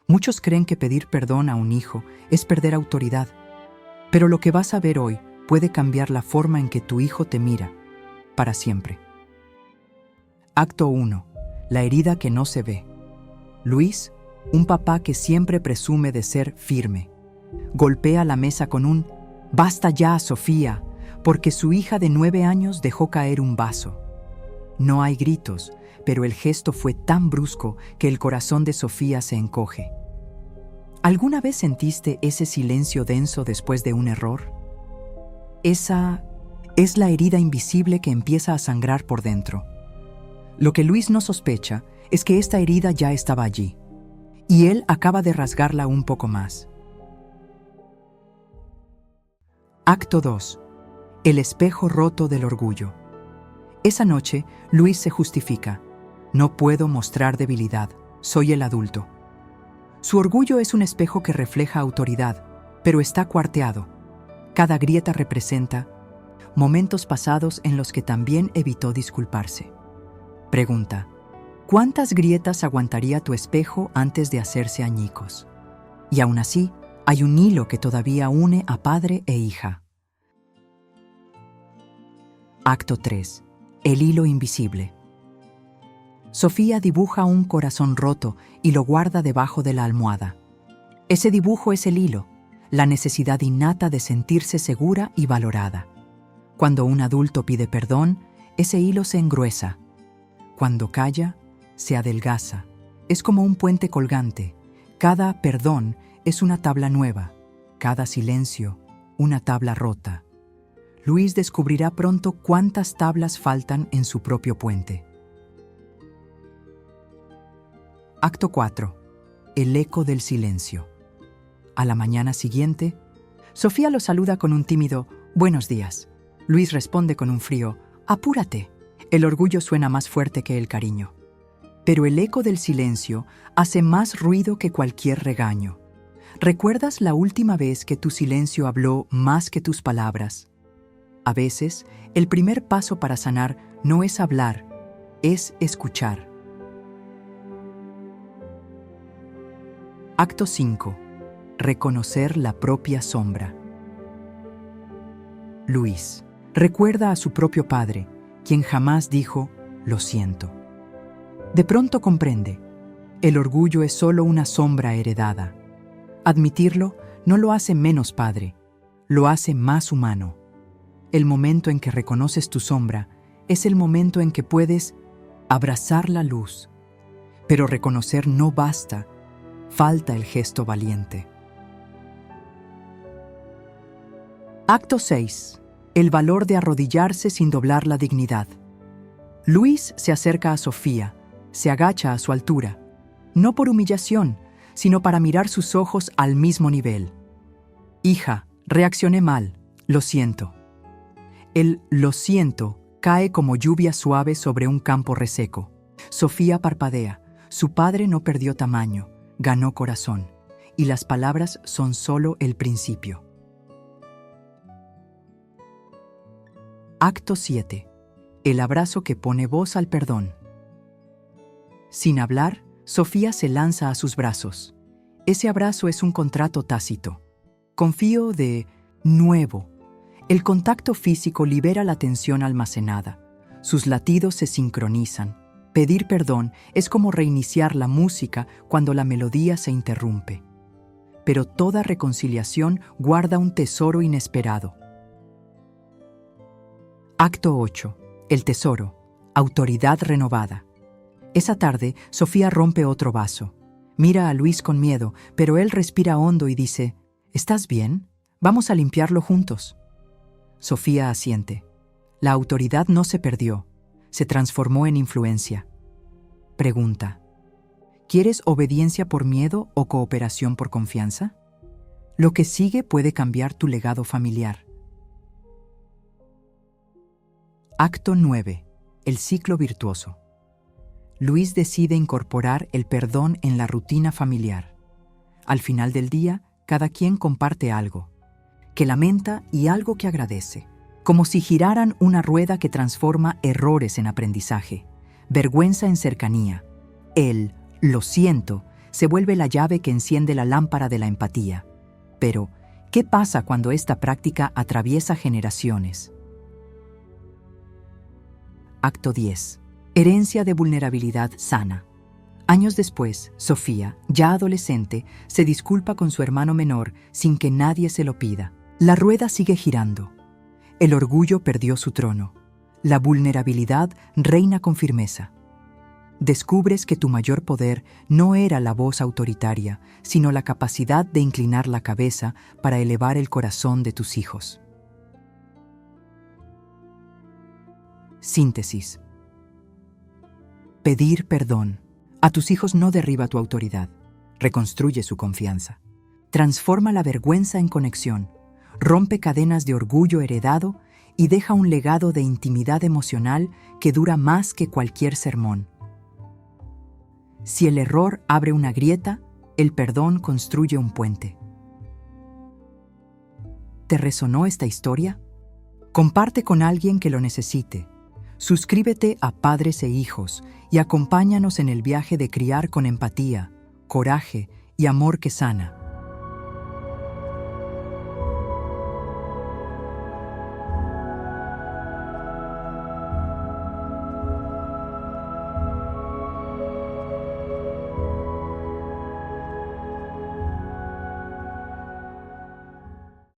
Muchos creen que pedir perdón a un hijo es perder autoridad, pero lo que vas a ver hoy puede cambiar la forma en que tu hijo te mira, para siempre. Acto 1. La herida que no se ve. Luis, un papá que siempre presume de ser firme, golpea la mesa con un «Basta ya, Sofía», porque su hija de 9 años dejó caer un vaso. No hay gritos, pero el gesto fue tan brusco que el corazón de Sofía se encoge. ¿Alguna vez sentiste ese silencio denso después de un error? Esa es la herida invisible que empieza a sangrar por dentro. Lo que Luis no sospecha es que esta herida ya estaba allí, y él acaba de rasgarla un poco más. Acto 2. El espejo roto del orgullo. Esa noche, Luis se justifica. No puedo mostrar debilidad, soy el adulto. Su orgullo es un espejo que refleja autoridad, pero está cuarteado. Cada grieta representa momentos pasados en los que también evitó disculparse. Pregunta: ¿cuántas grietas aguantaría tu espejo antes de hacerse añicos? Y aún así, hay un hilo que todavía une a padre e hija. Acto 3. El hilo invisible. Sofía dibuja un corazón roto y lo guarda debajo de la almohada. Ese dibujo es el hilo, la necesidad innata de sentirse segura y valorada. Cuando un adulto pide perdón, ese hilo se engruesa. Cuando calla, se adelgaza. Es como un puente colgante. Cada perdón es una tabla nueva, cada silencio, una tabla rota. Luis descubrirá pronto cuántas tablas faltan en su propio puente. Acto 4. El eco del silencio. A la mañana siguiente, Sofía lo saluda con un tímido «Buenos días». Luis responde con un frío «Apúrate». El orgullo suena más fuerte que el cariño. Pero el eco del silencio hace más ruido que cualquier regaño. ¿Recuerdas la última vez que tu silencio habló más que tus palabras? A veces, el primer paso para sanar no es hablar, es escuchar. Acto 5. Reconocer la propia sombra. Luis recuerda a su propio padre, quien jamás dijo «lo siento». De pronto comprende, el orgullo es solo una sombra heredada. Admitirlo no lo hace menos padre, lo hace más humano. El momento en que reconoces tu sombra es el momento en que puedes abrazar la luz. Pero reconocer no basta, falta el gesto valiente. Acto 6. El valor de arrodillarse sin doblar la dignidad. Luis se acerca a Sofía, se agacha a su altura, no por humillación, sino para mirar sus ojos al mismo nivel. «Hija, reaccioné mal, lo siento». El «lo siento» cae como lluvia suave sobre un campo reseco. Sofía parpadea. Su padre no perdió tamaño, ganó corazón, y las palabras son solo el principio. Acto 7. El abrazo que pone voz al perdón. Sin hablar, Sofía se lanza a sus brazos. Ese abrazo es un contrato tácito. Confío de nuevo. El contacto físico libera la tensión almacenada. Sus latidos se sincronizan. Pedir perdón es como reiniciar la música cuando la melodía se interrumpe. Pero toda reconciliación guarda un tesoro inesperado. Acto 8. El tesoro. Autoridad renovada. Esa tarde, Sofía rompe otro vaso. Mira a Luis con miedo, pero él respira hondo y dice, «¿Estás bien? Vamos a limpiarlo juntos». Sofía asiente. La autoridad no se perdió, se transformó en influencia. Pregunta: ¿quieres obediencia por miedo o cooperación por confianza? Lo que sigue puede cambiar tu legado familiar. Acto 9. El ciclo virtuoso. Luis decide incorporar el perdón en la rutina familiar. Al final del día, cada quien comparte algo que lamenta y algo que agradece, como si giraran una rueda que transforma errores en aprendizaje, vergüenza en cercanía. El «lo siento» se vuelve la llave que enciende la lámpara de la empatía. Pero, ¿qué pasa cuando esta práctica atraviesa generaciones? Acto 10. Herencia de vulnerabilidad sana. Años después, Sofía, ya adolescente, se disculpa con su hermano menor sin que nadie se lo pida. La rueda sigue girando. El orgullo perdió su trono. La vulnerabilidad reina con firmeza. Descubres que tu mayor poder no era la voz autoritaria, sino la capacidad de inclinar la cabeza para elevar el corazón de tus hijos. Síntesis. Pedir perdón. A tus hijos no derriba tu autoridad, reconstruye su confianza. Transforma la vergüenza en conexión, rompe cadenas de orgullo heredado y deja un legado de intimidad emocional que dura más que cualquier sermón. Si el error abre una grieta, el perdón construye un puente. ¿Te resonó esta historia? Comparte con alguien que lo necesite. Suscríbete a Padres e Hijos y acompáñanos en el viaje de criar con empatía, coraje y amor que sana.